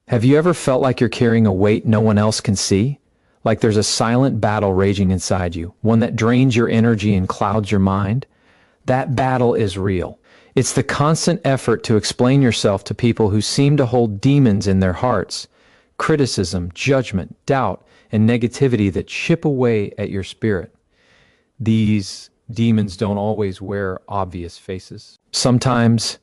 Have you ever felt like you're carrying a weight no one else can see? Like there's a silent battle raging inside you, one that drains your energy and clouds your mind? That battle is real. It's the constant effort to explain yourself to people who seem to hold demons in their hearts. Criticism, judgment, doubt, and negativity that chip away at your spirit. These demons don't always wear obvious faces. Sometimes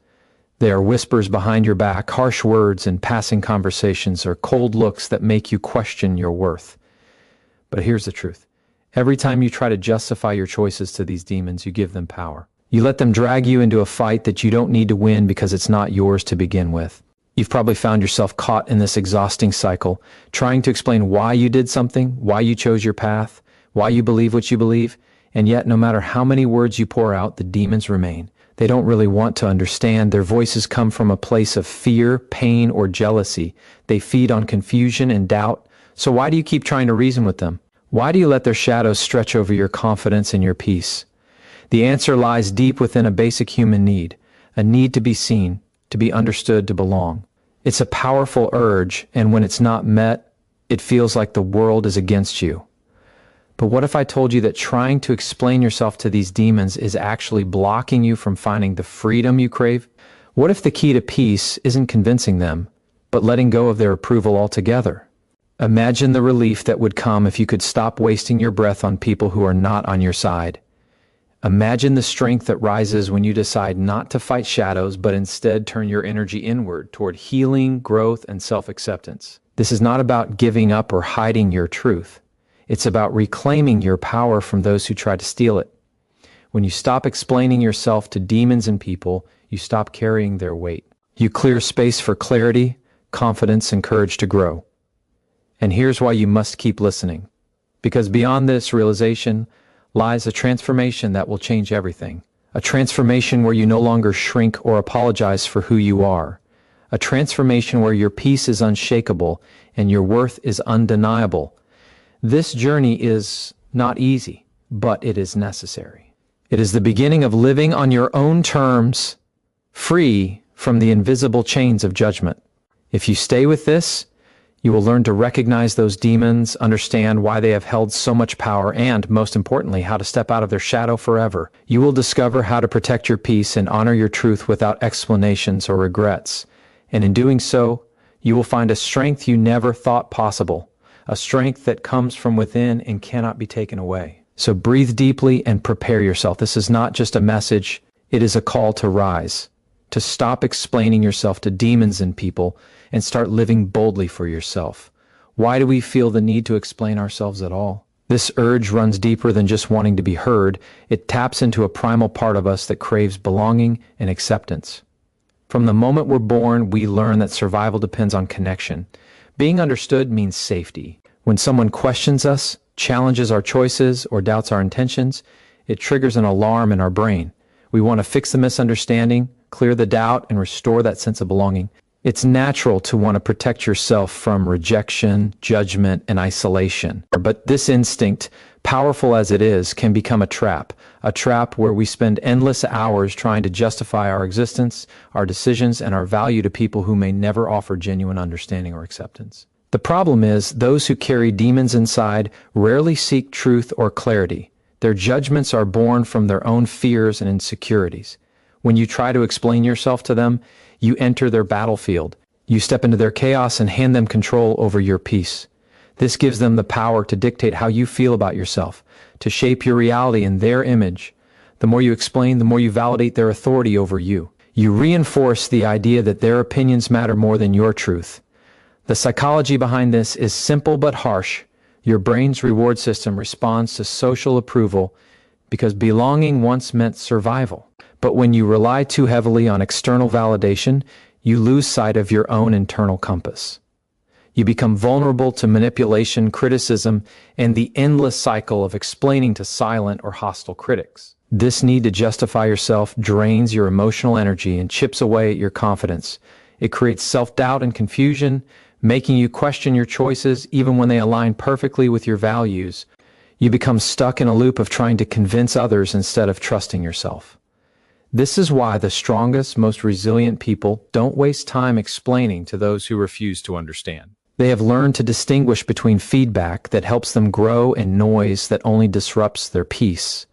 they are whispers behind your back, harsh words in passing conversations, or cold looks that make you question your worth. But here's the truth. Every time you try to justify your choices to these demons, you give them power. You let them drag you into a fight that you don't need to win because it's not yours to begin with. You've probably found yourself caught in this exhausting cycle, trying to explain why you did something, why you chose your path, why you believe what you believe, and yet no matter how many words you pour out, the demons remain. They don't really want to understand. Their voices come from a place of fear, pain, or jealousy. They feed on confusion and doubt. So why do you keep trying to reason with them? Why do you let their shadows stretch over your confidence and your peace? The answer lies deep within a basic human need, a need to be seen, to be understood, to belong. It's a powerful urge, and when it's not met, it feels like the world is against you. But what if I told you that trying to explain yourself to these demons is actually blocking you from finding the freedom you crave? What if the key to peace isn't convincing them, but letting go of their approval altogether? Imagine the relief that would come if you could stop wasting your breath on people who are not on your side. Imagine the strength that rises when you decide not to fight shadows, but instead turn your energy inward toward healing, growth, and self-acceptance. This is not about giving up or hiding your truth. It's about reclaiming your power from those who try to steal it. When you stop explaining yourself to demons and people, you stop carrying their weight. You clear space for clarity, confidence, and courage to grow. And here's why you must keep listening. Because beyond this realization lies a transformation that will change everything. A transformation where you no longer shrink or apologize for who you are. A transformation where your peace is unshakable and your worth is undeniable. This journey is not easy, but it is necessary. It is the beginning of living on your own terms, free from the invisible chains of judgment. If you stay with this, you will learn to recognize those demons, understand why they have held so much power, and, most importantly, how to step out of their shadow forever. You will discover how to protect your peace and honor your truth without explanations or regrets. And in doing so, you will find a strength you never thought possible. A strength that comes from within and cannot be taken away. So breathe deeply and prepare yourself. This is not just a message, it is a call to rise, to stop explaining yourself to demons and people and start living boldly for yourself. Why do we feel the need to explain ourselves at all? This urge runs deeper than just wanting to be heard. It taps into a primal part of us that craves belonging and acceptance. From the moment we're born, we learn that survival depends on connection. Being understood means safety. When someone questions us, challenges our choices, or doubts our intentions, it triggers an alarm in our brain. We want to fix the misunderstanding, clear the doubt, and restore that sense of belonging. It's natural to want to protect yourself from rejection, judgment, and isolation. But this instinct, powerful as it is, can become a trap where we spend endless hours trying to justify our existence, our decisions, and our value to people who may never offer genuine understanding or acceptance. The problem is, those who carry demons inside rarely seek truth or clarity. Their judgments are born from their own fears and insecurities. When you try to explain yourself to them, you enter their battlefield. You step into their chaos and hand them control over your peace. This gives them the power to dictate how you feel about yourself, to shape your reality in their image. The more you explain, the more you validate their authority over you. You reinforce the idea that their opinions matter more than your truth. The psychology behind this is simple but harsh. Your brain's reward system responds to social approval because belonging once meant survival. But when you rely too heavily on external validation, you lose sight of your own internal compass. You become vulnerable to manipulation, criticism, and the endless cycle of explaining to silent or hostile critics. This need to justify yourself drains your emotional energy and chips away at your confidence. It creates self-doubt and confusion, making you question your choices even when they align perfectly with your values. You become stuck in a loop of trying to convince others instead of trusting yourself. This is why the strongest, most resilient people don't waste time explaining to those who refuse to understand. They have learned to distinguish between feedback that helps them grow and noise that only disrupts their peace.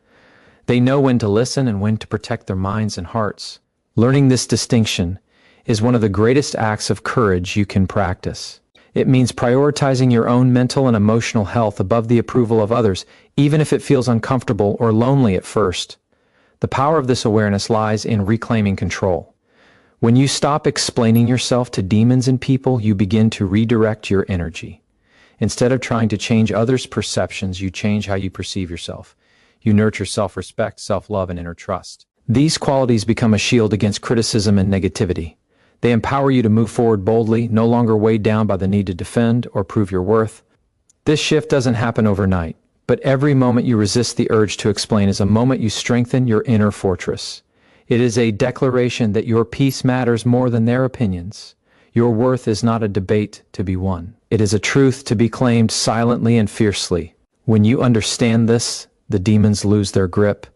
They know when to listen and when to protect their minds and hearts. Learning this distinction is one of the greatest acts of courage you can practice. It means prioritizing your own mental and emotional health above the approval of others, even if it feels uncomfortable or lonely at first. The power of this awareness lies in reclaiming control. When you stop explaining yourself to demons and people, you begin to redirect your energy. Instead of trying to change others' perceptions, you change how you perceive yourself. You nurture self-respect, self-love, and inner trust. These qualities become a shield against criticism and negativity. They empower you to move forward boldly, no longer weighed down by the need to defend or prove your worth. This shift doesn't happen overnight, but every moment you resist the urge to explain is a moment you strengthen your inner fortress. It is a declaration that your peace matters more than their opinions. Your worth is not a debate to be won. It is a truth to be claimed silently and fiercely. When you understand this, the demons lose their grip.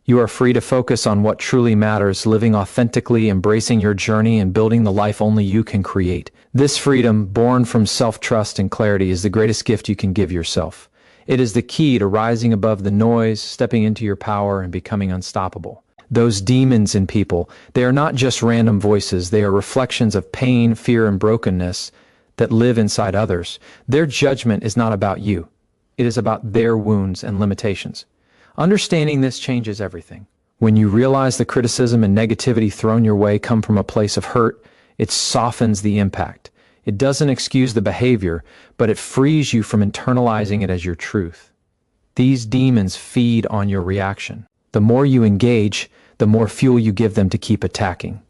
You are free to focus on what truly matters, living authentically, embracing your journey, and building the life only you can create. This freedom, born from self-trust and clarity, is the greatest gift you can give yourself. It is the key to rising above the noise, stepping into your power, and becoming unstoppable. Those demons in people, they are not just random voices. They are reflections of pain, fear, and brokenness that live inside others. Their judgment is not about you. It is about their wounds and limitations. Understanding this changes everything. When you realize the criticism and negativity thrown your way come from a place of hurt, it softens the impact. It doesn't excuse the behavior, but it frees you from internalizing it as your truth. These demons feed on your reaction. The more you engage, the more fuel you give them to keep attacking.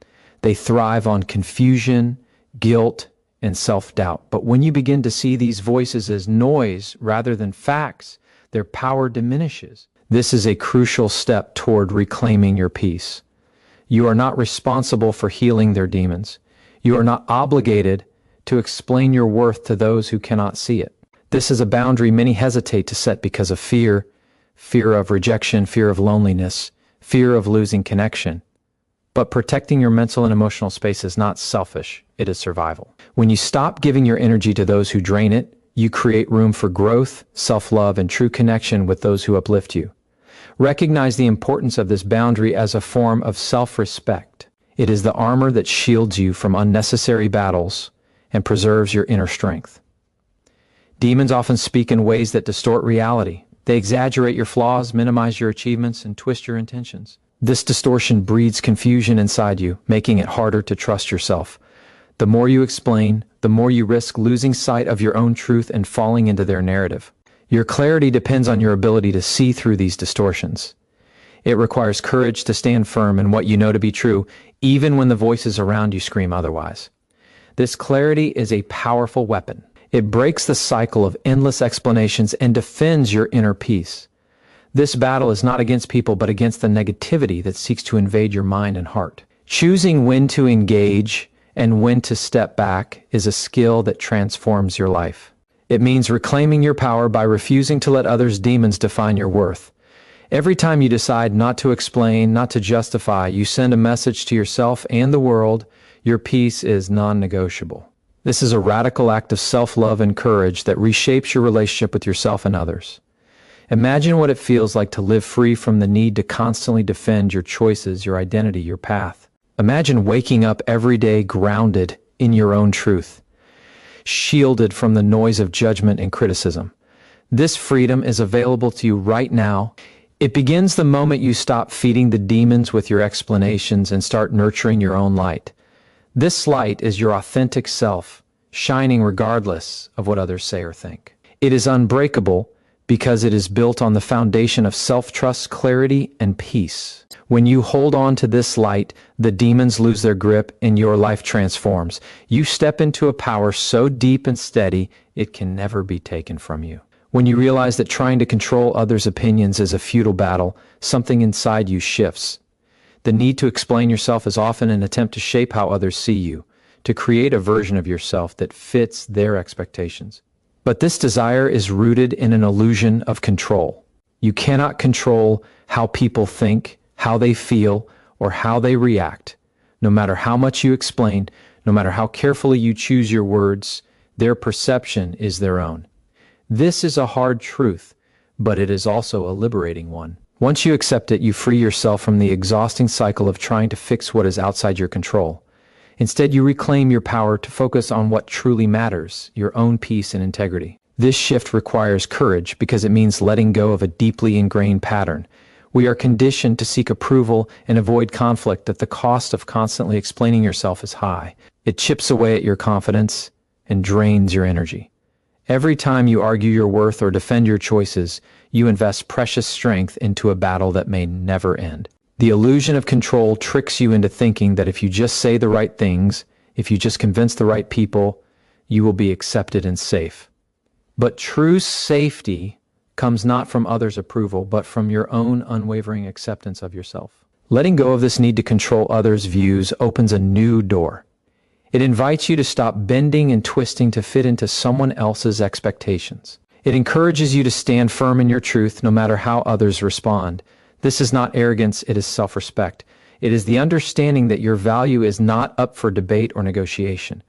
They thrive on confusion, guilt, and self-doubt. But when you begin to see these voices as noise rather than facts, their power diminishes. This is a crucial step toward reclaiming your peace. You are not responsible for healing their demons. You are not obligated to explain your worth to those who cannot see it. This is a boundary many hesitate to set because of fear of rejection, fear of loneliness, fear of losing connection. But protecting your mental and emotional space is not selfish, it is survival. When you stop giving your energy to those who drain it, you create room for growth, self-love, and true connection with those who uplift you. Recognize the importance of this boundary as a form of self-respect. It is the armor that shields you from unnecessary battles and preserves your inner strength. Demons often speak in ways that distort reality. They exaggerate your flaws, minimize your achievements, and twist your intentions. This distortion breeds confusion inside you, making it harder to trust yourself. The more you explain, the more you risk losing sight of your own truth and falling into their narrative. Your clarity depends on your ability to see through these distortions. It requires courage to stand firm in what you know to be true, even when the voices around you scream otherwise. This clarity is a powerful weapon. It breaks the cycle of endless explanations and defends your inner peace. This battle is not against people, but against the negativity that seeks to invade your mind and heart. Choosing when to engage and when to step back is a skill that transforms your life. It means reclaiming your power by refusing to let others' demons define your worth. Every time you decide not to explain, not to justify, you send a message to yourself and the world: your peace is non-negotiable. This is a radical act of self-love and courage that reshapes your relationship with yourself and others. Imagine what it feels like to live free from the need to constantly defend your choices, your identity, your path. Imagine waking up every day grounded in your own truth, shielded from the noise of judgment and criticism. This freedom is available to you right now. It begins the moment you stop feeding the demons with your explanations and start nurturing your own light. This light is your authentic self, shining regardless of what others say or think. It is unbreakable because it is built on the foundation of self-trust, clarity, and peace. When you hold on to this light, the demons lose their grip and your life transforms. You step into a power so deep and steady, it can never be taken from you. When you realize that trying to control others' opinions is a futile battle, something inside you shifts. The need to explain yourself is often an attempt to shape how others see you, to create a version of yourself that fits their expectations. But this desire is rooted in an illusion of control. You cannot control how people think, how they feel, or how they react. No matter how much you explain, no matter how carefully you choose your words, their perception is their own. This is a hard truth, but it is also a liberating one. Once you accept it, you free yourself from the exhausting cycle of trying to fix what is outside your control. Instead, you reclaim your power to focus on what truly matters, your own peace and integrity. This shift requires courage because it means letting go of a deeply ingrained pattern. We are conditioned to seek approval and avoid conflict at the cost of constantly explaining yourself is high. It chips away at your confidence and drains your energy. Every time you argue your worth or defend your choices, you invest precious strength into a battle that may never end. The illusion of control tricks you into thinking that if you just say the right things, if you just convince the right people, you will be accepted and safe. But true safety comes not from others' approval, but from your own unwavering acceptance of yourself. Letting go of this need to control others' views opens a new door. It invites you to stop bending and twisting to fit into someone else's expectations. It encourages you to stand firm in your truth no matter how others respond. This is not arrogance, it is self-respect. It is the understanding that your value is not up for debate or negotiation.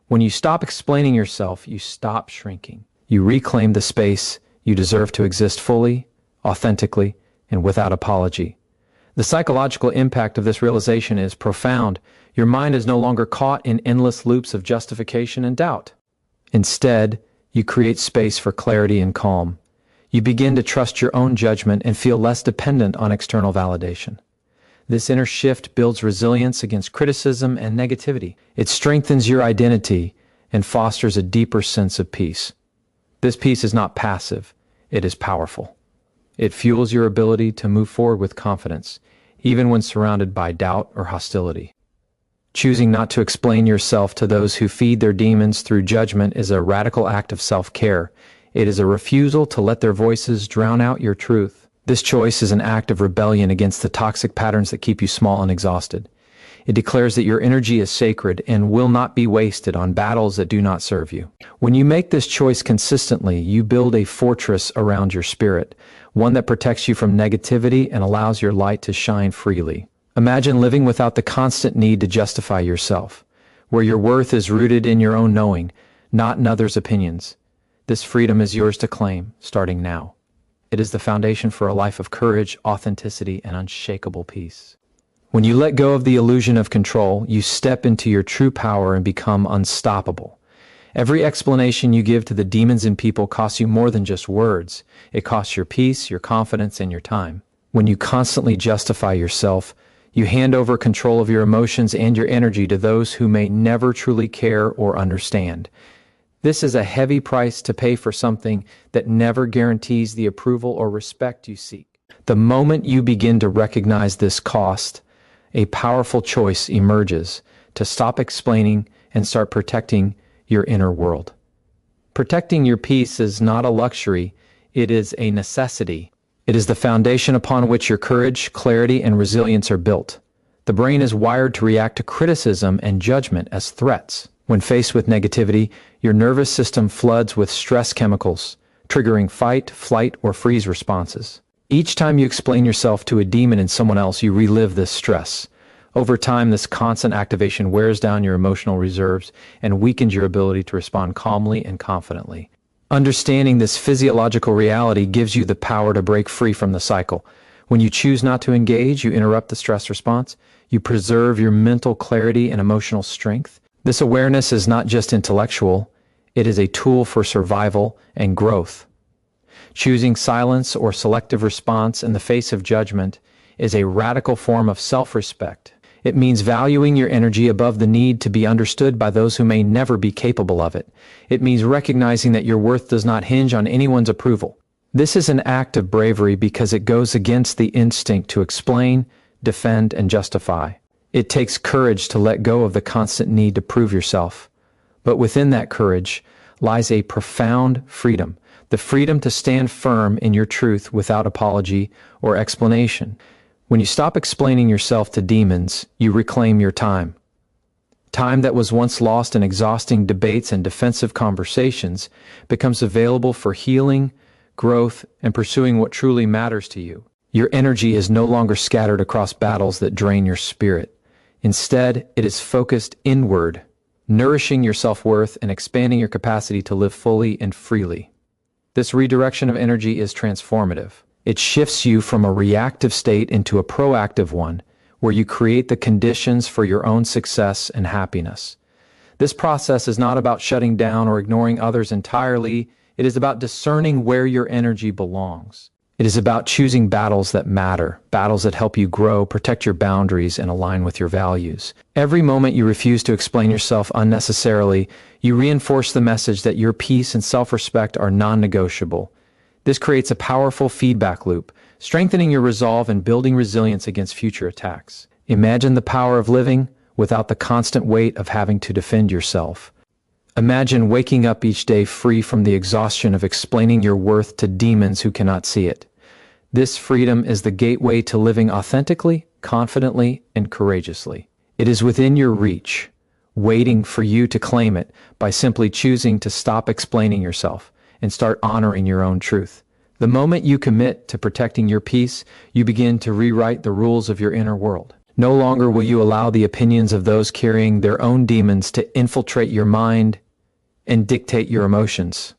When you stop explaining yourself, you stop shrinking. You reclaim the space you deserve to exist fully, authentically, and without apology. The psychological impact of this realization is profound. Your mind is no longer caught in endless loops of justification and doubt. Instead, you create space for clarity and calm. You begin to trust your own judgment and feel less dependent on external validation. This inner shift builds resilience against criticism and negativity. It strengthens your identity and fosters a deeper sense of peace. This peace is not passive, it is powerful. It fuels your ability to move forward with confidence, even when surrounded by doubt or hostility. Choosing not to explain yourself to those who feed their demons through judgment is a radical act of self-care. It is a refusal to let their voices drown out your truth. This choice is an act of rebellion against the toxic patterns that keep you small and exhausted. It declares that your energy is sacred and will not be wasted on battles that do not serve you. When you make this choice consistently, you build a fortress around your spirit, one that protects you from negativity and allows your light to shine freely. Imagine living without the constant need to justify yourself, where your worth is rooted in your own knowing, not in others' opinions. This freedom is yours to claim, starting now. It is the foundation for a life of courage, authenticity, and unshakable peace. When you let go of the illusion of control, you step into your true power and become unstoppable. Every explanation you give to the demons in people costs you more than just words. It costs your peace, your confidence, and your time. When you constantly justify yourself, you hand over control of your emotions and your energy to those who may never truly care or understand. This is a heavy price to pay for something that never guarantees the approval or respect you seek. The moment you begin to recognize this cost, a powerful choice emerges to stop explaining and start protecting your inner world. Protecting your peace is not a luxury, it is a necessity. It is the foundation upon which your courage, clarity, and resilience are built. The brain is wired to react to criticism and judgment as threats. When faced with negativity, your nervous system floods with stress chemicals, triggering fight, flight, or freeze responses. Each time you explain yourself to a demon in someone else, you relive this stress. Over time, this constant activation wears down your emotional reserves and weakens your ability to respond calmly and confidently. Understanding this physiological reality gives you the power to break free from the cycle. When you choose not to engage, you interrupt the stress response. You preserve your mental clarity and emotional strength. This awareness is not just intellectual, it is a tool for survival and growth. Choosing silence or selective response in the face of judgment is a radical form of self-respect. It means valuing your energy above the need to be understood by those who may never be capable of it. It means recognizing that your worth does not hinge on anyone's approval. This is an act of bravery because it goes against the instinct to explain, defend, and justify. It takes courage to let go of the constant need to prove yourself. But within that courage lies a profound freedom, the freedom to stand firm in your truth without apology or explanation. When you stop explaining yourself to demons, you reclaim your time. Time that was once lost in exhausting debates and defensive conversations becomes available for healing, growth, and pursuing what truly matters to you. Your energy is no longer scattered across battles that drain your spirit. Instead, it is focused inward, nourishing your self-worth and expanding your capacity to live fully and freely. This redirection of energy is transformative. It shifts you from a reactive state into a proactive one, where you create the conditions for your own success and happiness. This process is not about shutting down or ignoring others entirely. It is about discerning where your energy belongs. It is about choosing battles that matter, battles that help you grow, protect your boundaries, and align with your values. Every moment you refuse to explain yourself unnecessarily, you reinforce the message that your peace and self-respect are non-negotiable. This creates a powerful feedback loop, strengthening your resolve and building resilience against future attacks. Imagine the power of living without the constant weight of having to defend yourself. Imagine waking up each day free from the exhaustion of explaining your worth to demons who cannot see it. This freedom is the gateway to living authentically, confidently, and courageously. It is within your reach, waiting for you to claim it by simply choosing to stop explaining yourself and start honoring your own truth. The moment you commit to protecting your peace, you begin to rewrite the rules of your inner world. No longer will you allow the opinions of those carrying their own demons to infiltrate your mind and dictate your emotions.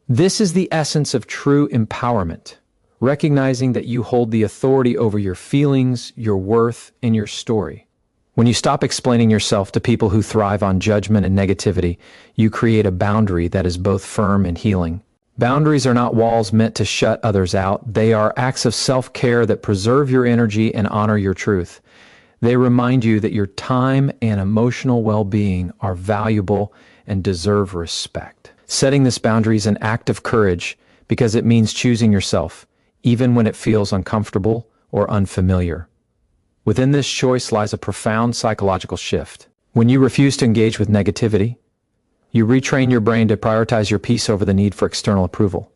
This is the essence of true empowerment, recognizing that you hold the authority over your feelings, your worth, and your story. When you stop explaining yourself to people who thrive on judgment and negativity, you create a boundary that is both firm and healing. Boundaries are not walls meant to shut others out. They are acts of self-care that preserve your energy and honor your truth. They remind you that your time and emotional well-being are valuable and deserve respect. Setting this boundary is an act of courage because it means choosing yourself, even when it feels uncomfortable or unfamiliar. Within this choice lies a profound psychological shift. When you refuse to engage with negativity, you retrain your brain to prioritize your peace over the need for external approval.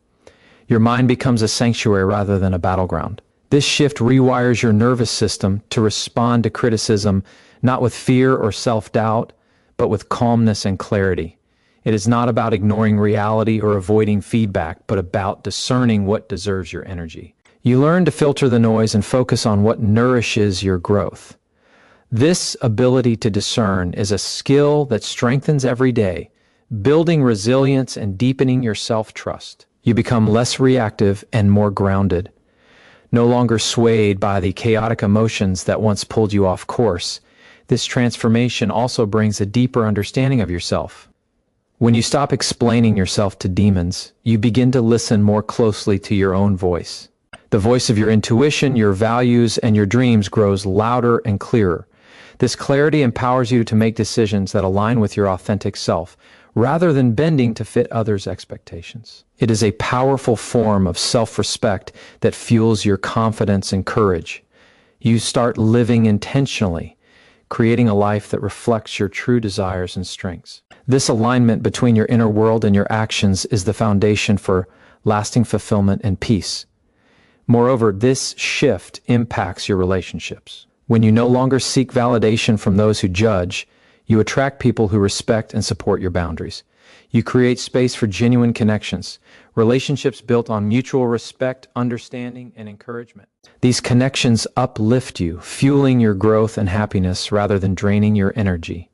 Your mind becomes a sanctuary rather than a battleground. This shift rewires your nervous system to respond to criticism, not with fear or self-doubt, but with calmness and clarity. It is not about ignoring reality or avoiding feedback, but about discerning what deserves your energy. You learn to filter the noise and focus on what nourishes your growth. This ability to discern is a skill that strengthens every day, building resilience and deepening your self-trust. You become less reactive and more grounded, no longer swayed by the chaotic emotions that once pulled you off course. This transformation also brings a deeper understanding of yourself. When you stop explaining yourself to demons, you begin to listen more closely to your own voice. The voice of your intuition, your values, and your dreams grows louder and clearer. This clarity empowers you to make decisions that align with your authentic self, rather than bending to fit others' expectations. It is a powerful form of self-respect that fuels your confidence and courage. You start living intentionally, creating a life that reflects your true desires and strengths. This alignment between your inner world and your actions is the foundation for lasting fulfillment and peace. Moreover, this shift impacts your relationships. When you no longer seek validation from those who judge, you attract people who respect and support your boundaries. You create space for genuine connections, relationships built on mutual respect, understanding, and encouragement. These connections uplift you, fueling your growth and happiness rather than draining your energy.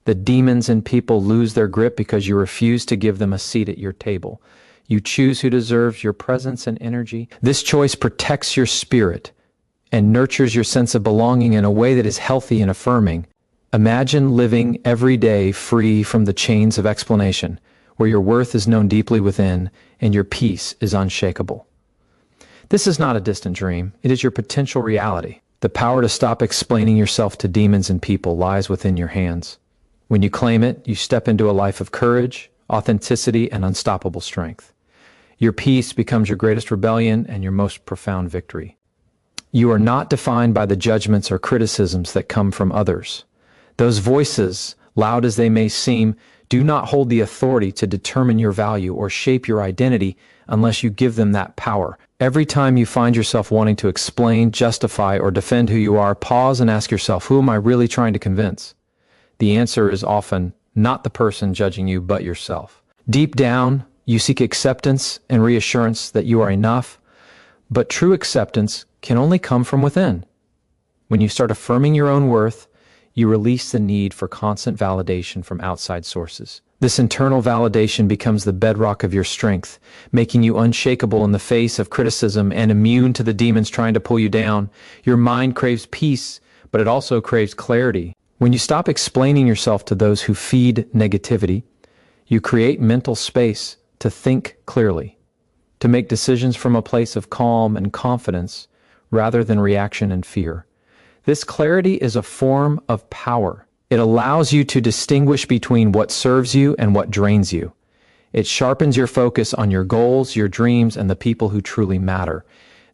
The demons in people lose their grip because you refuse to give them a seat at your table. You choose who deserves your presence and energy. This choice protects your spirit and nurtures your sense of belonging in a way that is healthy and affirming. Imagine living every day free from the chains of explanation, where your worth is known deeply within and your peace is unshakable. This is not a distant dream. It is your potential reality. The power to stop explaining yourself to demons and people lies within your hands. When you claim it, you step into a life of courage, authenticity, and unstoppable strength. Your peace becomes your greatest rebellion and your most profound victory. You are not defined by the judgments or criticisms that come from others. Those voices, loud as they may seem, do not hold the authority to determine your value or shape your identity unless you give them that power. Every time you find yourself wanting to explain, justify, or defend who you are, pause and ask yourself, who am I really trying to convince? The answer is often not the person judging you, but yourself. Deep down, you seek acceptance and reassurance that you are enough, But true acceptance can only come from within. When you start affirming your own worth, you release the need for constant validation from outside sources. This internal validation becomes the bedrock of your strength, making you unshakable in the face of criticism and immune to the demons trying to pull you down. Your mind craves peace, but it also craves clarity. When you stop explaining yourself to those who feed negativity, you create mental space to think clearly, to make decisions from a place of calm and confidence rather than reaction and fear. This clarity is a form of power. It allows you to distinguish between what serves you and what drains you. It sharpens your focus on your goals, your dreams, and the people who truly matter.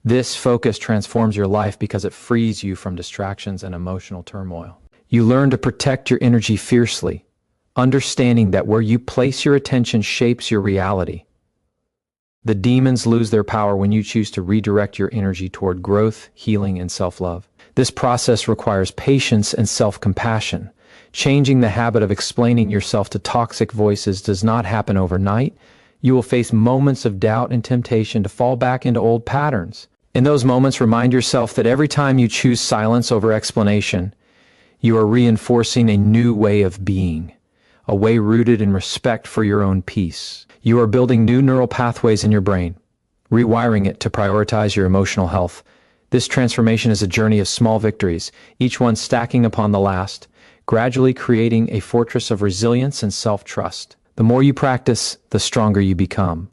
This focus transforms your life because it frees you from distractions and emotional turmoil. You learn to protect your energy fiercely, understanding that where you place your attention shapes your reality. The demons lose their power when you choose to redirect your energy toward growth, healing, and self-love. This process requires patience and self-compassion. Changing the habit of explaining yourself to toxic voices does not happen overnight. You will face moments of doubt and temptation to fall back into old patterns. In those moments, remind yourself that every time you choose silence over explanation, you are reinforcing a new way of being, a way rooted in respect for your own peace. You are building new neural pathways in your brain, rewiring it to prioritize your emotional health. This transformation is a journey of small victories, each one stacking upon the last, gradually creating a fortress of resilience and self-trust. The more you practice, the stronger you become.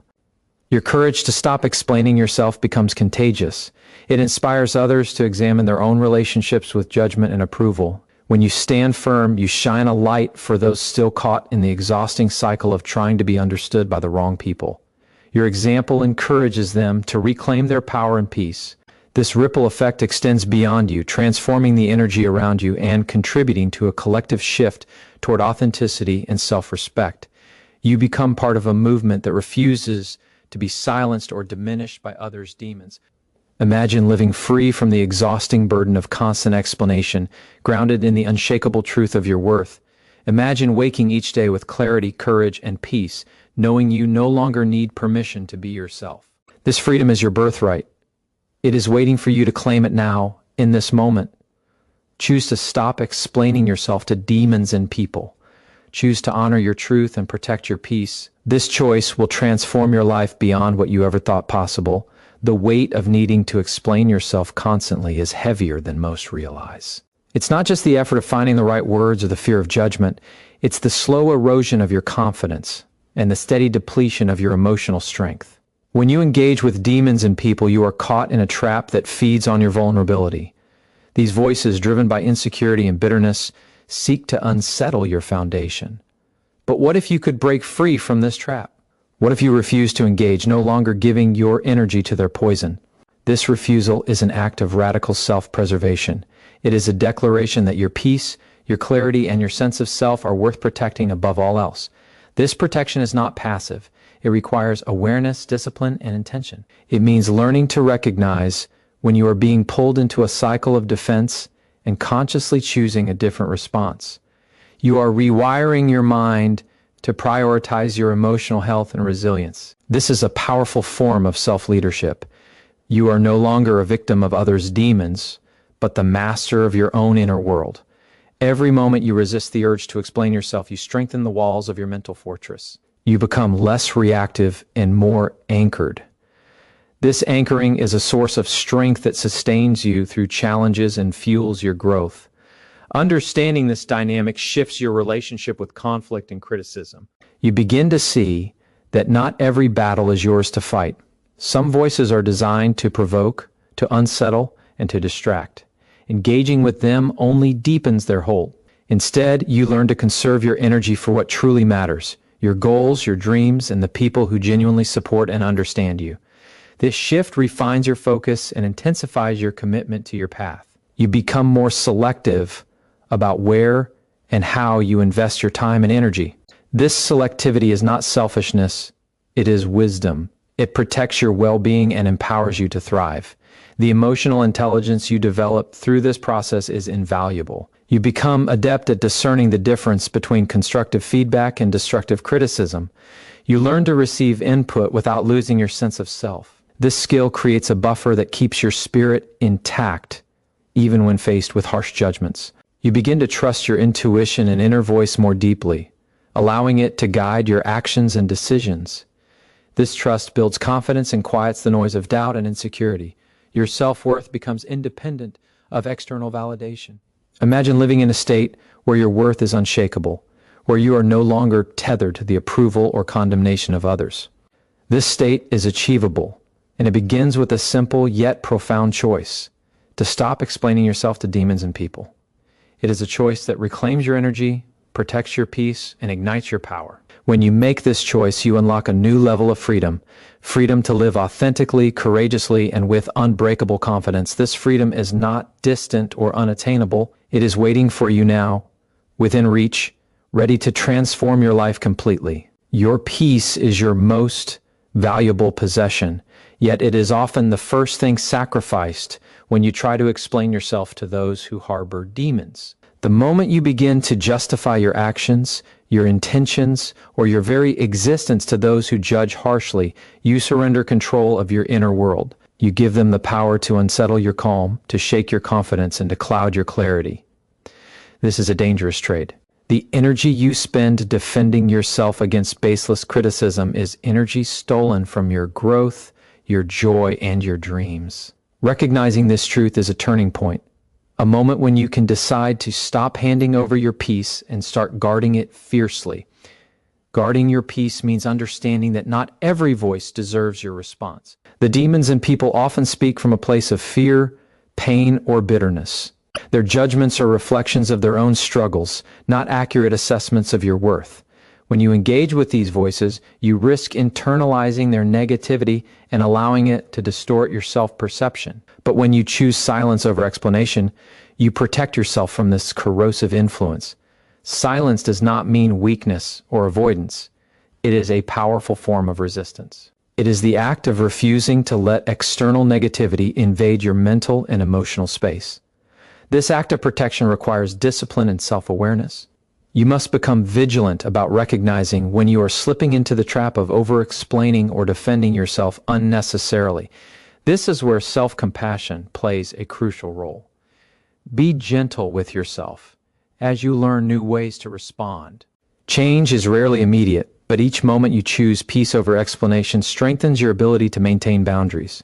Your courage to stop explaining yourself becomes contagious. It inspires others to examine their own relationships with judgment and approval. When you stand firm, you shine a light for those still caught in the exhausting cycle of trying to be understood by the wrong people. Your example encourages them to reclaim their power and peace. This ripple effect extends beyond you, transforming the energy around you and contributing to a collective shift toward authenticity and self-respect. You become part of a movement that refuses to be silenced or diminished by others' demons. Imagine living free from the exhausting burden of constant explanation, grounded in the unshakable truth of your worth. Imagine waking each day with clarity, courage, and peace, knowing you no longer need permission to be yourself. This freedom is your birthright. It is waiting for you to claim it now, in this moment. Choose to stop explaining yourself to demons and people. Choose to honor your truth and protect your peace. This choice will transform your life beyond what you ever thought possible. The weight of needing to explain yourself constantly is heavier than most realize. It's not just the effort of finding the right words or the fear of judgment. It's the slow erosion of your confidence and the steady depletion of your emotional strength. When you engage with demons and people, you are caught in a trap that feeds on your vulnerability. These voices, driven by insecurity and bitterness, seek to unsettle your foundation. But what if you could break free from this trap? What if you refuse to engage, no longer giving your energy to their poison? This refusal is an act of radical self-preservation. It is a declaration that your peace, your clarity, and your sense of self are worth protecting above all else. This protection is not passive. It requires awareness, discipline, and intention. It means learning to recognize when you are being pulled into a cycle of defense and consciously choosing a different response. You are rewiring your mind to prioritize your emotional health and resilience. This is a powerful form of self-leadership. You are no longer a victim of others' demons, but the master of your own inner world. Every moment you resist the urge to explain yourself, you strengthen the walls of your mental fortress. You become less reactive and more anchored. This anchoring is a source of strength that sustains you through challenges and fuels your growth. Understanding this dynamic shifts your relationship with conflict and criticism. You begin to see that not every battle is yours to fight. Some voices are designed to provoke, to unsettle, and to distract. Engaging with them only deepens their hold. Instead, you learn to conserve your energy for what truly matters: your goals, your dreams, and the people who genuinely support and understand you. This shift refines your focus and intensifies your commitment to your path. You become more selective about where and how you invest your time and energy. This selectivity is not selfishness, it is wisdom. It protects your well-being and empowers you to thrive. The emotional intelligence you develop through this process is invaluable. You become adept at discerning the difference between constructive feedback and destructive criticism. You learn to receive input without losing your sense of self. This skill creates a buffer that keeps your spirit intact, even when faced with harsh judgments. You begin to trust your intuition and inner voice more deeply, allowing it to guide your actions and decisions. This trust builds confidence and quiets the noise of doubt and insecurity. Your self-worth becomes independent of external validation. Imagine living in a state where your worth is unshakable, where you are no longer tethered to the approval or condemnation of others. This state is achievable, and it begins with a simple yet profound choice: to stop explaining yourself to demons and people. It is a choice that reclaims your energy, protects your peace, and ignites your power. When you make this choice, you unlock a new level of freedom. Freedom to live authentically, courageously, and with unbreakable confidence. This freedom is not distant or unattainable. It is waiting for you now, within reach, ready to transform your life completely. Your peace is your most valuable possession, yet it is often the first thing sacrificed when you try to explain yourself to those who harbor demons. The moment you begin to justify your actions, your intentions, or your very existence to those who judge harshly, you surrender control of your inner world. You give them the power to unsettle your calm, to shake your confidence, and to cloud your clarity. This is a dangerous trade. The energy you spend defending yourself against baseless criticism is energy stolen from your growth, your joy, and your dreams. Recognizing this truth is a turning point, a moment when you can decide to stop handing over your peace and start guarding it fiercely. Guarding your peace means understanding that not every voice deserves your response. The demons and people often speak from a place of fear, pain, or bitterness. Their judgments are reflections of their own struggles, not accurate assessments of your worth. When you engage with these voices, you risk internalizing their negativity and allowing it to distort your self-perception. But when you choose silence over explanation, you protect yourself from this corrosive influence. Silence does not mean weakness or avoidance. It is a powerful form of resistance. It is the act of refusing to let external negativity invade your mental and emotional space. This act of protection requires discipline and self-awareness. You must become vigilant about recognizing when you are slipping into the trap of over-explaining or defending yourself unnecessarily. This is where self-compassion plays a crucial role. Be gentle with yourself as you learn new ways to respond. Change is rarely immediate, but each moment you choose peace over explanation strengthens your ability to maintain boundaries.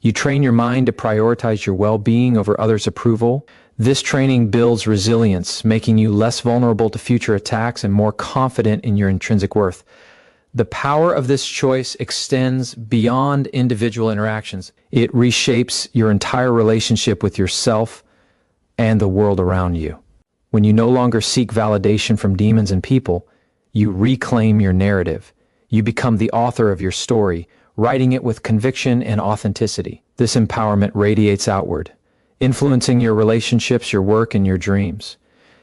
You train your mind to prioritize your well-being over others' approval. This training builds resilience, making you less vulnerable to future attacks and more confident in your intrinsic worth. The power of this choice extends beyond individual interactions. It reshapes your entire relationship with yourself and the world around you. When you no longer seek validation from demons and people, you reclaim your narrative. You become the author of your story, writing it with conviction and authenticity. This empowerment radiates outward, influencing your relationships, your work, and your dreams.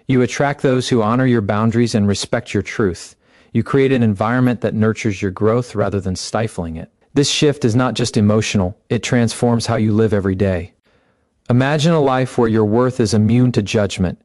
You attract those who honor your boundaries and respect your truth. You create an environment that nurtures your growth rather than stifling it. This shift is not just emotional, it transforms how you live every day. Imagine a life where your worth is immune to judgment,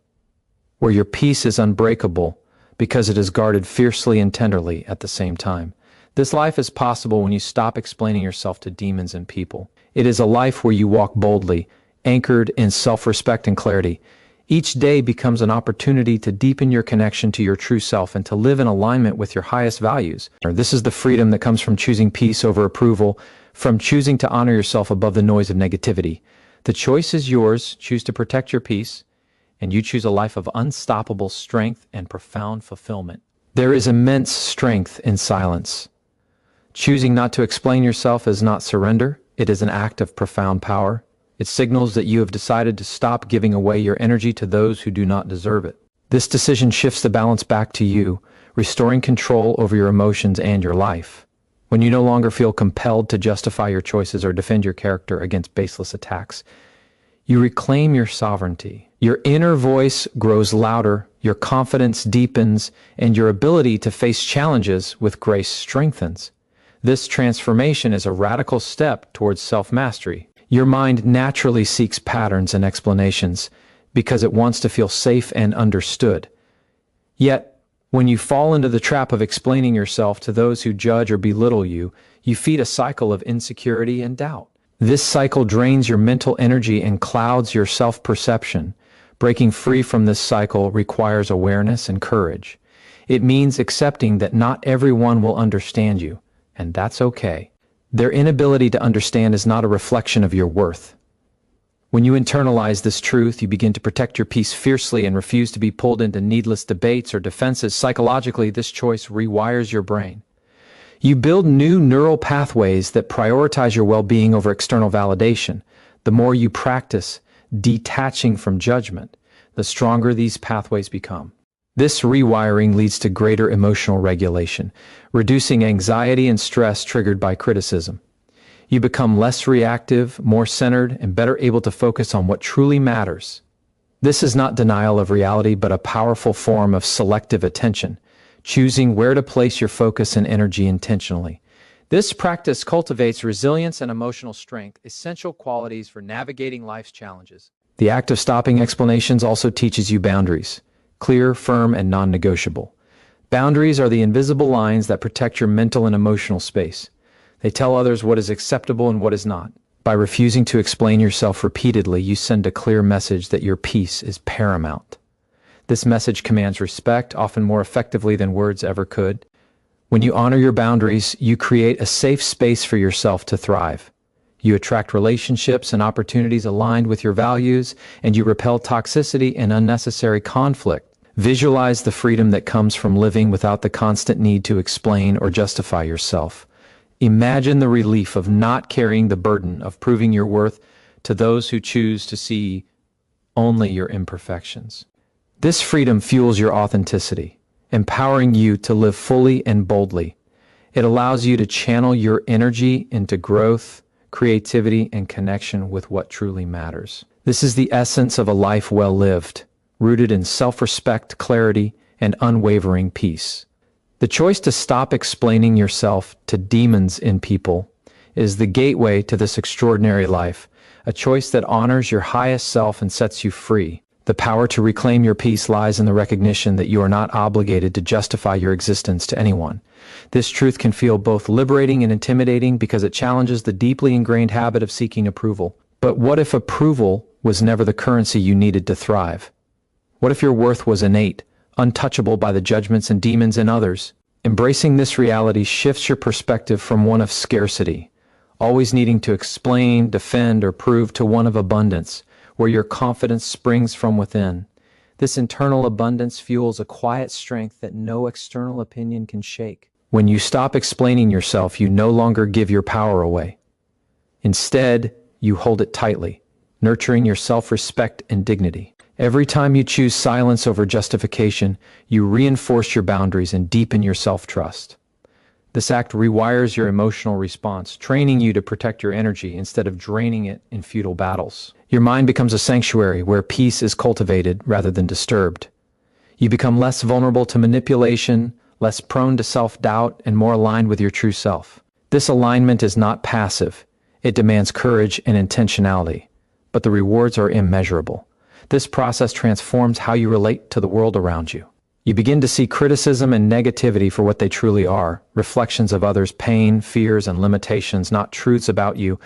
where your peace is unbreakable because it is guarded fiercely and tenderly at the same time. This life is possible when you stop explaining yourself to demons and people. It is a life where you walk boldly, anchored in self-respect and clarity. Each day becomes an opportunity to deepen your connection to your true self and to live in alignment with your highest values. This is the freedom that comes from choosing peace over approval, from choosing to honor yourself above the noise of negativity. The choice is yours. Choose to protect your peace, and you choose a life of unstoppable strength and profound fulfillment. There is immense strength in silence. Choosing not to explain yourself is not surrender. It is an act of profound power. It signals that you have decided to stop giving away your energy to those who do not deserve it. This decision shifts the balance back to you, restoring control over your emotions and your life. When you no longer feel compelled to justify your choices or defend your character against baseless attacks, you reclaim your sovereignty. Your inner voice grows louder, your confidence deepens, and your ability to face challenges with grace strengthens. This transformation is a radical step towards self-mastery. Your mind naturally seeks patterns and explanations because it wants to feel safe and understood. Yet, when you fall into the trap of explaining yourself to those who judge or belittle you, you feed a cycle of insecurity and doubt. This cycle drains your mental energy and clouds your self-perception. Breaking free from this cycle requires awareness and courage. It means accepting that not everyone will understand you, and that's okay. Their inability to understand is not a reflection of your worth. When you internalize this truth, you begin to protect your peace fiercely and refuse to be pulled into needless debates or defenses. Psychologically, this choice rewires your brain. You build new neural pathways that prioritize your well-being over external validation. The more you practice detaching from judgment, the stronger these pathways become. This rewiring leads to greater emotional regulation, reducing anxiety and stress triggered by criticism. You become less reactive, more centered, and better able to focus on what truly matters. This is not denial of reality, but a powerful form of selective attention, choosing where to place your focus and energy intentionally. This practice cultivates resilience and emotional strength, essential qualities for navigating life's challenges. The act of stopping explanations also teaches you boundaries, clear, firm, and non-negotiable. Boundaries are the invisible lines that protect your mental and emotional space. They tell others what is acceptable and what is not. By refusing to explain yourself repeatedly, you send a clear message that your peace is paramount. This message commands respect, often more effectively than words ever could. When you honor your boundaries, you create a safe space for yourself to thrive. You attract relationships and opportunities aligned with your values, and you repel toxicity and unnecessary conflict. Visualize the freedom that comes from living without the constant need to explain or justify yourself. Imagine the relief of not carrying the burden of proving your worth to those who choose to see only your imperfections. This freedom fuels your authenticity, empowering you to live fully and boldly. It allows you to channel your energy into growth, creativity, and connection with what truly matters. This is the essence of a life well lived, rooted in self-respect, clarity, and unwavering peace. The choice to stop explaining yourself to demons in people is the gateway to this extraordinary life, a choice that honors your highest self and sets you free. The power to reclaim your peace lies in the recognition that you are not obligated to justify your existence to anyone. This truth can feel both liberating and intimidating because it challenges the deeply ingrained habit of seeking approval. But what if approval was never the currency you needed to thrive? What if your worth was innate, untouchable by the judgments and demons in others? Embracing this reality shifts your perspective from one of scarcity, always needing to explain, defend, or prove, to one of abundance, where your confidence springs from within. This internal abundance fuels a quiet strength that no external opinion can shake. When you stop explaining yourself, you no longer give your power away. Instead, you hold it tightly, nurturing your self-respect and dignity. Every time you choose silence over justification, you reinforce your boundaries and deepen your self-trust. This act rewires your emotional response, training you to protect your energy instead of draining it in futile battles. Your mind becomes a sanctuary where peace is cultivated rather than disturbed. You become less vulnerable to manipulation, less prone to self-doubt, and more aligned with your true self. This alignment is not passive. It demands courage and intentionality, but the rewards are immeasurable. This process transforms how you relate to the world around you. You begin to see criticism and negativity for what they truly are, reflections of others' pain, fears, and limitations, not truths about you.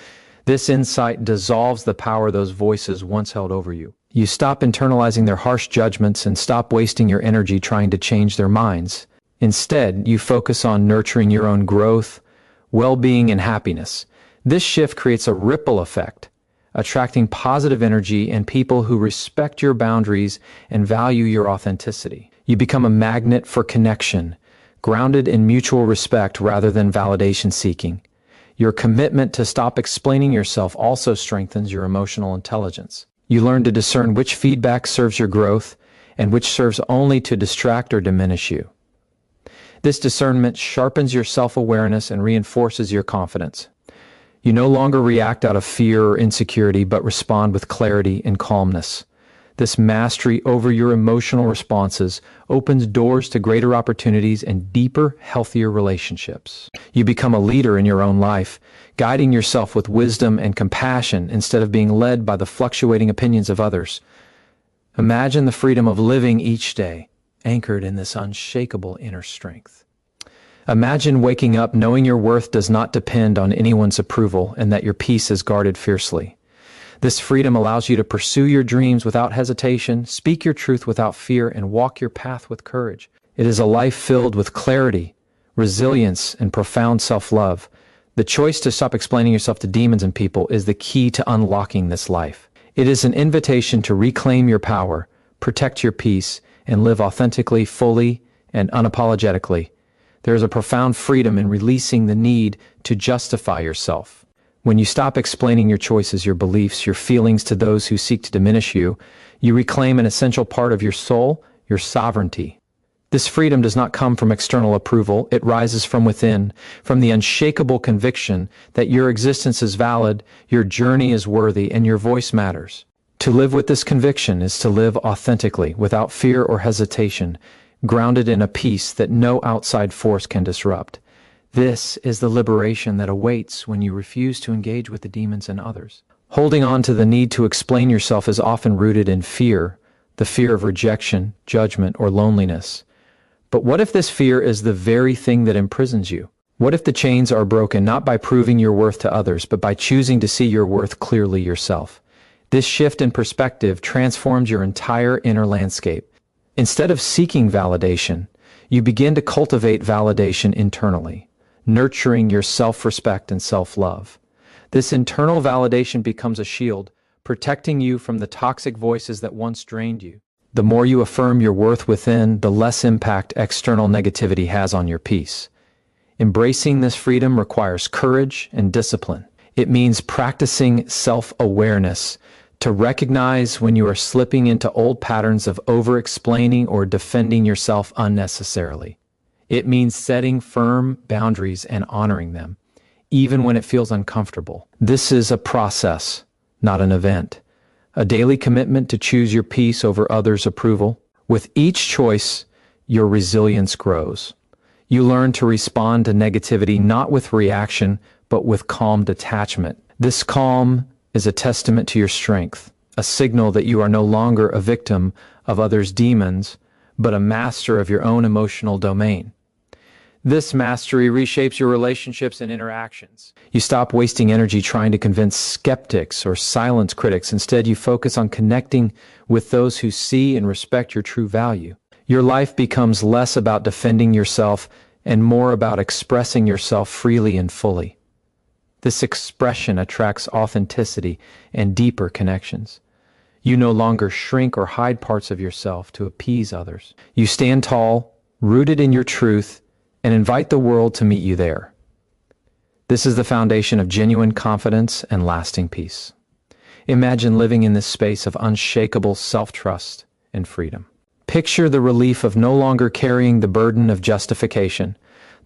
This insight dissolves the power those voices once held over you. You stop internalizing their harsh judgments and stop wasting your energy trying to change their minds. Instead, you focus on nurturing your own growth, well-being, and happiness. This shift creates a ripple effect, attracting positive energy and people who respect your boundaries and value your authenticity. You become a magnet for connection, grounded in mutual respect rather than validation seeking. Your commitment to stop explaining yourself also strengthens your emotional intelligence. You learn to discern which feedback serves your growth and which serves only to distract or diminish you. This discernment sharpens your self-awareness and reinforces your confidence. You no longer react out of fear or insecurity, but respond with clarity and calmness. This mastery over your emotional responses opens doors to greater opportunities and deeper, healthier relationships. You become a leader in your own life, guiding yourself with wisdom and compassion instead of being led by the fluctuating opinions of others. Imagine the freedom of living each day, anchored in this unshakable inner strength. Imagine waking up knowing your worth does not depend on anyone's approval and that your peace is guarded fiercely. This freedom allows you to pursue your dreams without hesitation, speak your truth without fear, and walk your path with courage. It is a life filled with clarity, resilience, and profound self-love. The choice to stop explaining yourself to demons and people is the key to unlocking this life. It is an invitation to reclaim your power, protect your peace, and live authentically, fully, and unapologetically. There is a profound freedom in releasing the need to justify yourself. When you stop explaining your choices, your beliefs, your feelings to those who seek to diminish you, you reclaim an essential part of your soul, your sovereignty. This freedom does not come from external approval. It rises from within, from the unshakable conviction that your existence is valid, your journey is worthy, and your voice matters. To live with this conviction is to live authentically, without fear or hesitation, grounded in a peace that no outside force can disrupt. This is the liberation that awaits when you refuse to engage with the demons and others. Holding on to the need to explain yourself is often rooted in fear, the fear of rejection, judgment, or loneliness. But what if this fear is the very thing that imprisons you? What if the chains are broken not by proving your worth to others, but by choosing to see your worth clearly yourself? This shift in perspective transforms your entire inner landscape. Instead of seeking validation, you begin to cultivate validation internally, nurturing your self-respect and self-love. This internal validation becomes a shield, protecting you from the toxic voices that once drained you. The more you affirm your worth within, the less impact external negativity has on your peace. Embracing this freedom requires courage and discipline. It means practicing self-awareness, to recognize when you are slipping into old patterns of over-explaining or defending yourself unnecessarily. It means setting firm boundaries and honoring them, even when it feels uncomfortable. This is a process, not an event. A daily commitment to choose your peace over others' approval. With each choice, your resilience grows. You learn to respond to negativity not with reaction, but with calm detachment. This calm is a testament to your strength, a signal that you are no longer a victim of others' demons, but a master of your own emotional domain. This mastery reshapes your relationships and interactions. You stop wasting energy trying to convince skeptics or silence critics. Instead, you focus on connecting with those who see and respect your true value. Your life becomes less about defending yourself and more about expressing yourself freely and fully. This expression attracts authenticity and deeper connections. You no longer shrink or hide parts of yourself to appease others. You stand tall, rooted in your truth, and invite the world to meet you there. This is the foundation of genuine confidence and lasting peace. Imagine living in this space of unshakable self-trust and freedom. Picture the relief of no longer carrying the burden of justification,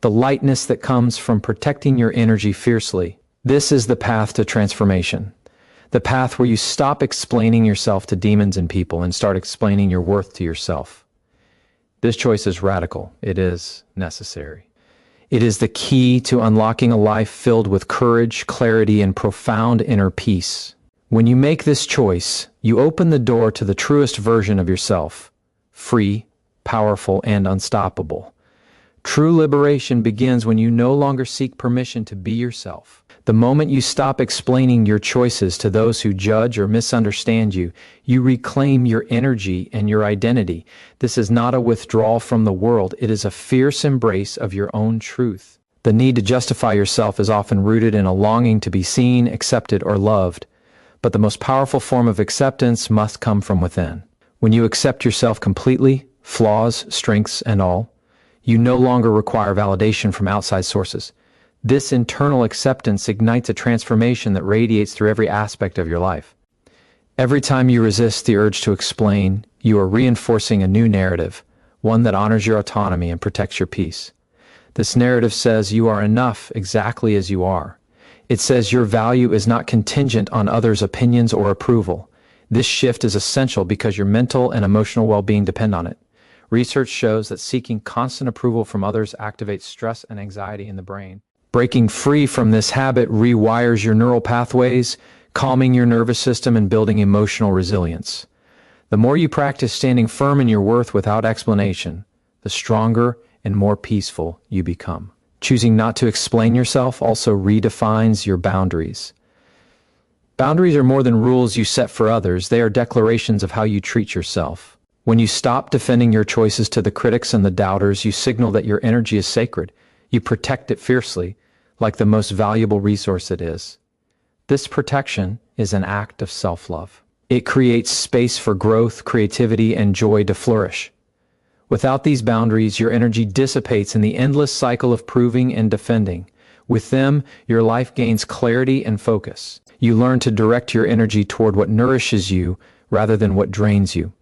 the lightness that comes from protecting your energy fiercely. This is the path to transformation, the path where you stop explaining yourself to demons and people and start explaining your worth to yourself. This choice is radical. It is necessary. It is the key to unlocking a life filled with courage, clarity, and profound inner peace. When you make this choice, you open the door to the truest version of yourself, free, powerful, and unstoppable. True liberation begins when you no longer seek permission to be yourself. The moment you stop explaining your choices to those who judge or misunderstand you, you reclaim your energy and your identity. This is not a withdrawal from the world. It is a fierce embrace of your own truth. The need to justify yourself is often rooted in a longing to be seen, accepted, or loved. But the most powerful form of acceptance must come from within. When you accept yourself completely, flaws, strengths, and all, you no longer require validation from outside sources. This internal acceptance ignites a transformation that radiates through every aspect of your life. Every time you resist the urge to explain, you are reinforcing a new narrative, one that honors your autonomy and protects your peace. This narrative says you are enough exactly as you are. It says your value is not contingent on others' opinions or approval. This shift is essential because your mental and emotional well-being depend on it. Research shows that seeking constant approval from others activates stress and anxiety in the brain. Breaking free from this habit rewires your neural pathways, calming your nervous system and building emotional resilience. The more you practice standing firm in your worth without explanation, the stronger and more peaceful you become. Choosing not to explain yourself also redefines your boundaries. Boundaries are more than rules you set for others. They are declarations of how you treat yourself. When you stop defending your choices to the critics and the doubters, you signal that your energy is sacred. You protect it fiercely, like the most valuable resource it is. This protection is an act of self-love. It creates space for growth, creativity, and joy to flourish. Without these boundaries, your energy dissipates in the endless cycle of proving and defending. With them, your life gains clarity and focus. You learn to direct your energy toward what nourishes you rather than what drains you.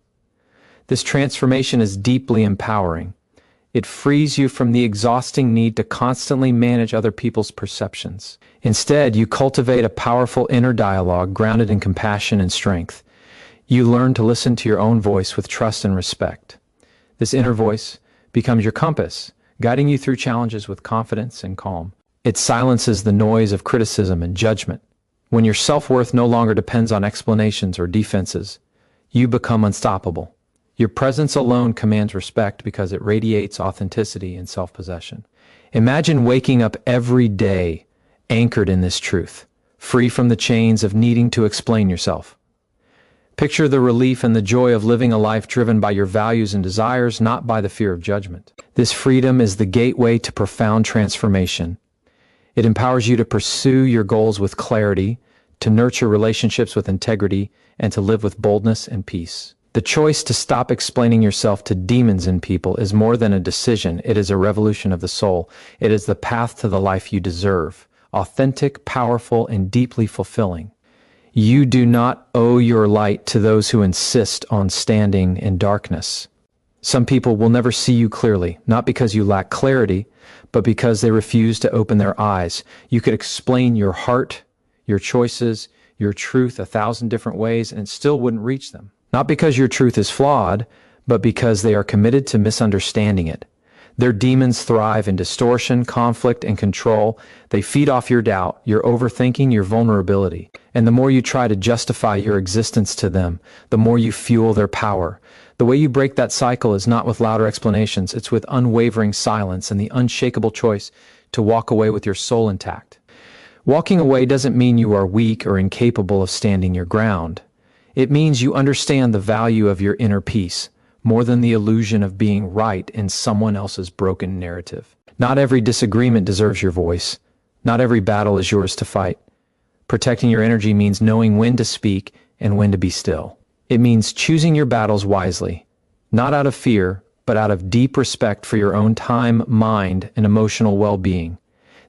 This transformation is deeply empowering. It frees you from the exhausting need to constantly manage other people's perceptions. Instead, you cultivate a powerful inner dialogue grounded in compassion and strength. You learn to listen to your own voice with trust and respect. This inner voice becomes your compass, guiding you through challenges with confidence and calm. It silences the noise of criticism and judgment. When your self-worth no longer depends on explanations or defenses, you become unstoppable. Your presence alone commands respect because it radiates authenticity and self-possession. Imagine waking up every day anchored in this truth, free from the chains of needing to explain yourself. Picture the relief and the joy of living a life driven by your values and desires, not by the fear of judgment. This freedom is the gateway to profound transformation. It empowers you to pursue your goals with clarity, to nurture relationships with integrity, and to live with boldness and peace. The choice to stop explaining yourself to demons in people is more than a decision. It is a revolution of the soul. It is the path to the life you deserve, authentic, powerful, and deeply fulfilling. You do not owe your light to those who insist on standing in darkness. Some people will never see you clearly, not because you lack clarity, but because they refuse to open their eyes. You could explain your heart, your choices, your truth 1,000 different ways, and it still wouldn't reach them. Not because your truth is flawed, but because they are committed to misunderstanding it. Their demons thrive in distortion, conflict, and control. They feed off your doubt, your overthinking, your vulnerability. And the more you try to justify your existence to them, the more you fuel their power. The way you break that cycle is not with louder explanations, it's with unwavering silence and the unshakable choice to walk away with your soul intact. Walking away doesn't mean you are weak or incapable of standing your ground. It means you understand the value of your inner peace, more than the illusion of being right in someone else's broken narrative. Not every disagreement deserves your voice. Not every battle is yours to fight. Protecting your energy means knowing when to speak and when to be still. It means choosing your battles wisely, not out of fear, but out of deep respect for your own time, mind, and emotional well-being.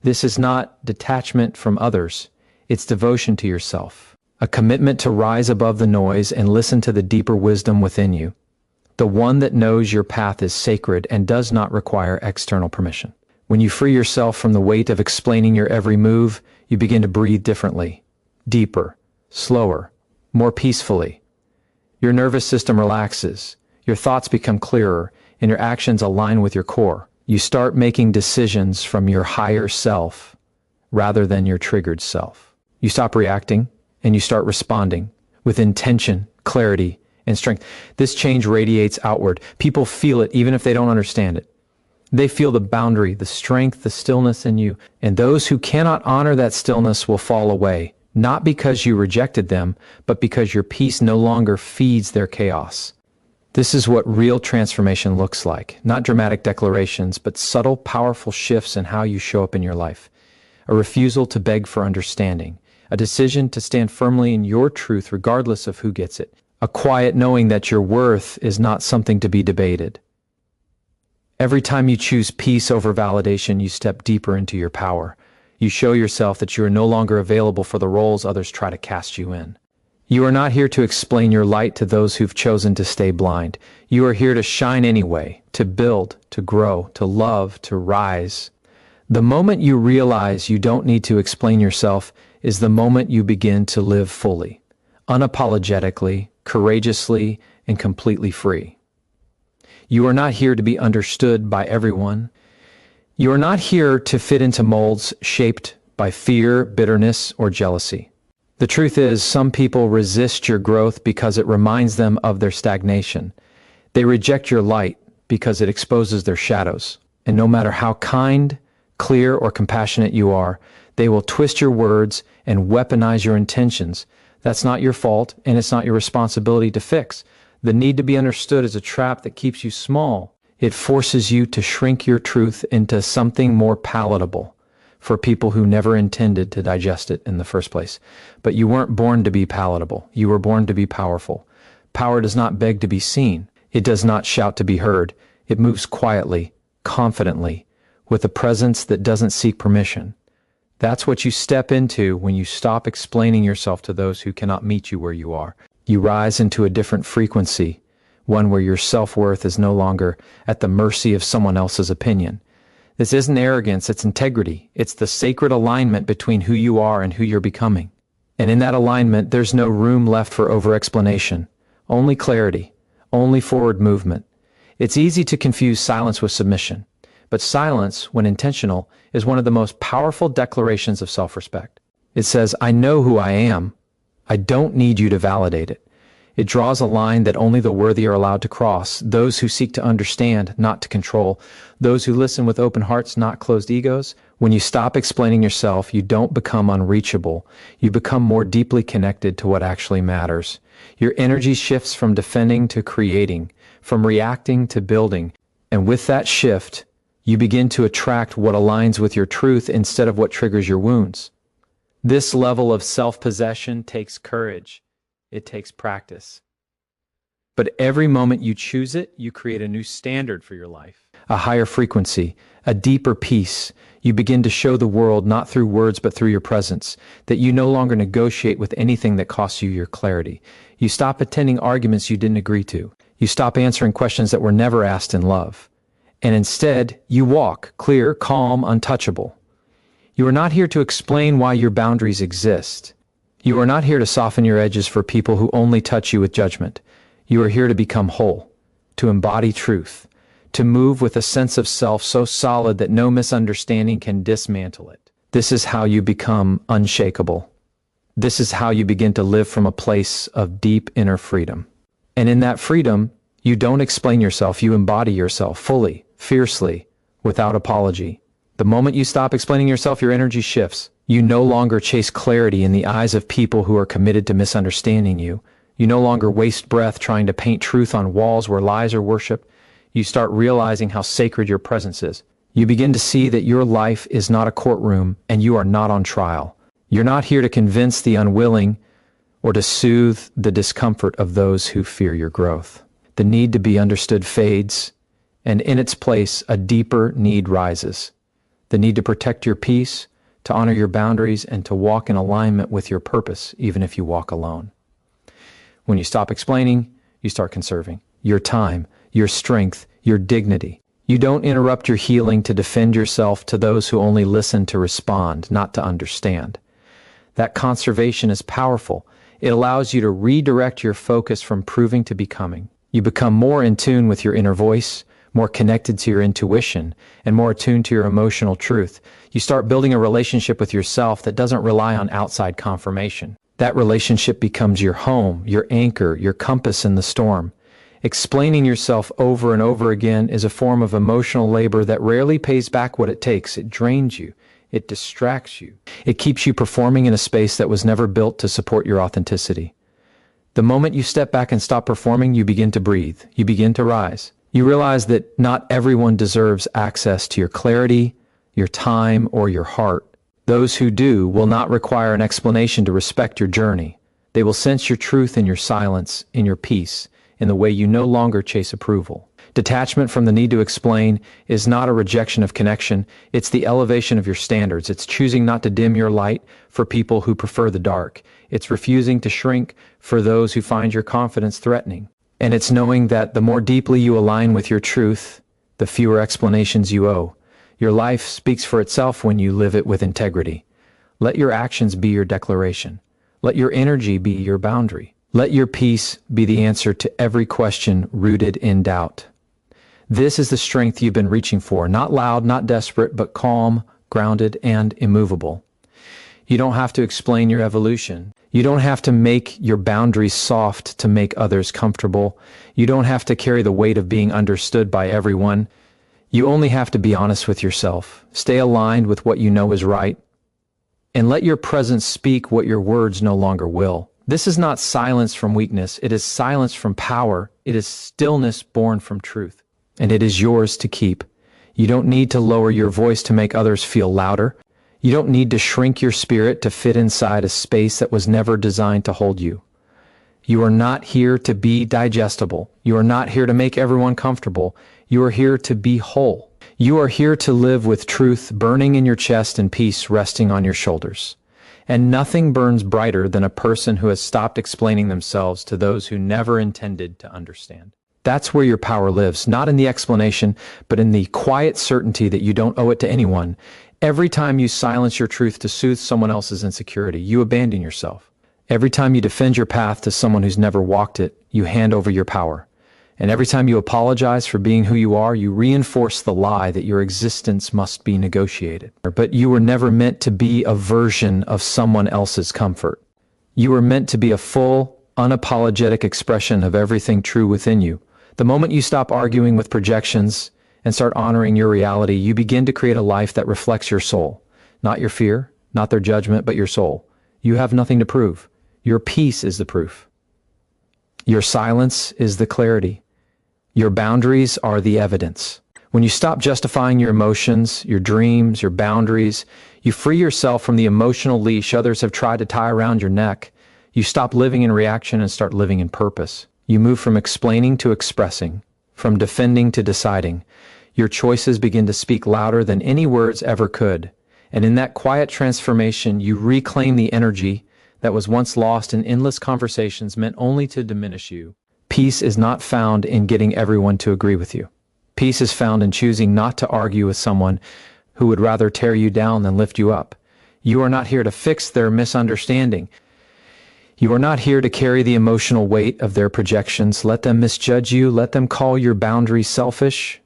This is not detachment from others. It's devotion to yourself. A commitment to rise above the noise and listen to the deeper wisdom within you, the one that knows your path is sacred and does not require external permission. When you free yourself from the weight of explaining your every move, you begin to breathe differently, deeper, slower, more peacefully. Your nervous system relaxes, your thoughts become clearer, and your actions align with your core. You start making decisions from your higher self rather than your triggered self. You stop reacting, and you start responding with intention, clarity, and strength. This change radiates outward. People feel it even if they don't understand it. They feel the boundary, the strength, the stillness in you. And those who cannot honor that stillness will fall away, not because you rejected them, but because your peace no longer feeds their chaos. This is what real transformation looks like. Not dramatic declarations, but subtle, powerful shifts in how you show up in your life. A refusal to beg for understanding. A decision to stand firmly in your truth regardless of who gets it. A quiet knowing that your worth is not something to be debated. Every time you choose peace over validation, you step deeper into your power. You show yourself that you are no longer available for the roles others try to cast you in. You are not here to explain your light to those who've chosen to stay blind. You are here to shine anyway, to build, to grow, to love, to rise. The moment you realize you don't need to explain yourself is the moment you begin to live fully, unapologetically, courageously, and completely free. You are not here to be understood by everyone. You are not here to fit into molds shaped by fear, bitterness, or jealousy. The truth is, some people resist your growth because it reminds them of their stagnation. They reject your light because it exposes their shadows. And no matter how kind, clear, or compassionate you are, they will twist your words and weaponize your intentions. That's not your fault, and it's not your responsibility to fix. The need to be understood is a trap that keeps you small. It forces you to shrink your truth into something more palatable for people who never intended to digest it in the first place. But you weren't born to be palatable. You were born to be powerful. Power does not beg to be seen. It does not shout to be heard. It moves quietly, confidently, with a presence that doesn't seek permission. That's what you step into when you stop explaining yourself to those who cannot meet you where you are. You rise into a different frequency, one where your self-worth is no longer at the mercy of someone else's opinion. This isn't arrogance, it's integrity. It's the sacred alignment between who you are and who you're becoming. And in that alignment, there's no room left for over-explanation. Only clarity, only forward movement. It's easy to confuse silence with submission. But silence, when intentional, is one of the most powerful declarations of self-respect. It says, I know who I am. I don't need you to validate it. It draws a line that only the worthy are allowed to cross, those who seek to understand, not to control, those who listen with open hearts, not closed egos. When you stop explaining yourself, you don't become unreachable. You become more deeply connected to what actually matters. Your energy shifts from defending to creating, from reacting to building. And with that shift, you begin to attract what aligns with your truth instead of what triggers your wounds. This level of self-possession takes courage. It takes practice. But every moment you choose it, you create a new standard for your life. A higher frequency, a deeper peace. You begin to show the world not through words but through your presence, that you no longer negotiate with anything that costs you your clarity. You stop attending arguments you didn't agree to. You stop answering questions that were never asked in love. And instead, you walk, clear, calm, untouchable. You are not here to explain why your boundaries exist. You are not here to soften your edges for people who only touch you with judgment. You are here to become whole, to embody truth, to move with a sense of self so solid that no misunderstanding can dismantle it. This is how you become unshakable. This is how you begin to live from a place of deep inner freedom. And in that freedom, you don't explain yourself, you embody yourself fully, fiercely, without apology. The moment you stop explaining yourself, your energy shifts. You no longer chase clarity in the eyes of people who are committed to misunderstanding you. You no longer waste breath trying to paint truth on walls where lies are worshipped. You start realizing how sacred your presence is. You begin to see that your life is not a courtroom and you are not on trial. You're not here to convince the unwilling or to soothe the discomfort of those who fear your growth. The need to be understood fades, and in its place, a deeper need rises. The need to protect your peace, to honor your boundaries, and to walk in alignment with your purpose, even if you walk alone. When you stop explaining, you start conserving your time, your strength, your dignity. You don't interrupt your healing to defend yourself to those who only listen to respond, not to understand. That conservation is powerful. It allows you to redirect your focus from proving to becoming. You become more in tune with your inner voice, more connected to your intuition, and more attuned to your emotional truth. You start building a relationship with yourself that doesn't rely on outside confirmation. That relationship becomes your home, your anchor, your compass in the storm. Explaining yourself over and over again is a form of emotional labor that rarely pays back what it takes. It drains you. It distracts you. It keeps you performing in a space that was never built to support your authenticity. The moment you step back and stop performing, you begin to breathe. You begin to rise. You realize that not everyone deserves access to your clarity, your time, or your heart. Those who do will not require an explanation to respect your journey. They will sense your truth in your silence, in your peace, in the way you no longer chase approval. Detachment from the need to explain is not a rejection of connection. It's the elevation of your standards. It's choosing not to dim your light for people who prefer the dark. It's refusing to shrink for those who find your confidence threatening. And it's knowing that the more deeply you align with your truth, the fewer explanations you owe. Your life speaks for itself when you live it with integrity. Let your actions be your declaration. Let your energy be your boundary. Let your peace be the answer to every question rooted in doubt. This is the strength you've been reaching for, not loud, not desperate, but calm, grounded, and immovable. You don't have to explain your evolution. You don't have to make your boundaries soft to make others comfortable. You don't have to carry the weight of being understood by everyone. You only have to be honest with yourself, stay aligned with what you know is right, and let your presence speak what your words no longer will. This is not silence from weakness, it is silence from power, it is stillness born from truth, and it is yours to keep. You don't need to lower your voice to make others feel louder. You don't need to shrink your spirit to fit inside a space that was never designed to hold you. You are not here to be digestible. You are not here to make everyone comfortable. You are here to be whole. You are here to live with truth burning in your chest and peace resting on your shoulders. And nothing burns brighter than a person who has stopped explaining themselves to those who never intended to understand. That's where your power lives, not in the explanation, but in the quiet certainty that you don't owe it to anyone. Every time you silence your truth to soothe someone else's insecurity, you abandon yourself. Every time you defend your path to someone who's never walked it, you hand over your power. And every time you apologize for being who you are, you reinforce the lie that your existence must be negotiated. But you were never meant to be a version of someone else's comfort. You were meant to be a full, unapologetic expression of everything true within you. The moment you stop arguing with projections and start honoring your reality, you begin to create a life that reflects your soul. Not your fear, not their judgment, but your soul. You have nothing to prove. Your peace is the proof. Your silence is the clarity. Your boundaries are the evidence. When you stop justifying your emotions, your dreams, your boundaries, you free yourself from the emotional leash others have tried to tie around your neck. You stop living in reaction and start living in purpose. You move from explaining to expressing, from defending to deciding. Your choices begin to speak louder than any words ever could. And in that quiet transformation, you reclaim the energy that was once lost in endless conversations meant only to diminish you. Peace is not found in getting everyone to agree with you. Peace is found in choosing not to argue with someone who would rather tear you down than lift you up. You are not here to fix their misunderstanding. You are not here to carry the emotional weight of their projections. Let them misjudge you. Let them call your boundaries selfish.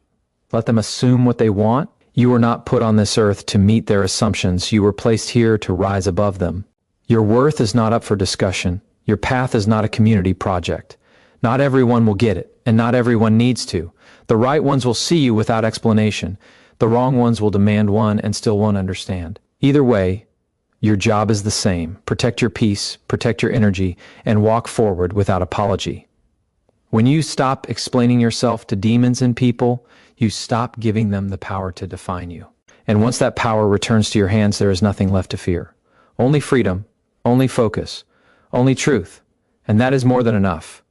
Let them assume what they want. You were not put on this earth to meet their assumptions. You were placed here to rise above them. Your worth is not up for discussion. Your path is not a community project. Not everyone will get it, and not everyone needs to. The right ones will see you without explanation. The wrong ones will demand one and still won't understand. Either way, your job is the same. Protect your peace, protect your energy, and walk forward without apology. When you stop explaining yourself to demons and people, you stop giving them the power to define you. And once that power returns to your hands, there is nothing left to fear. Only freedom, only focus, only truth. And that is more than enough.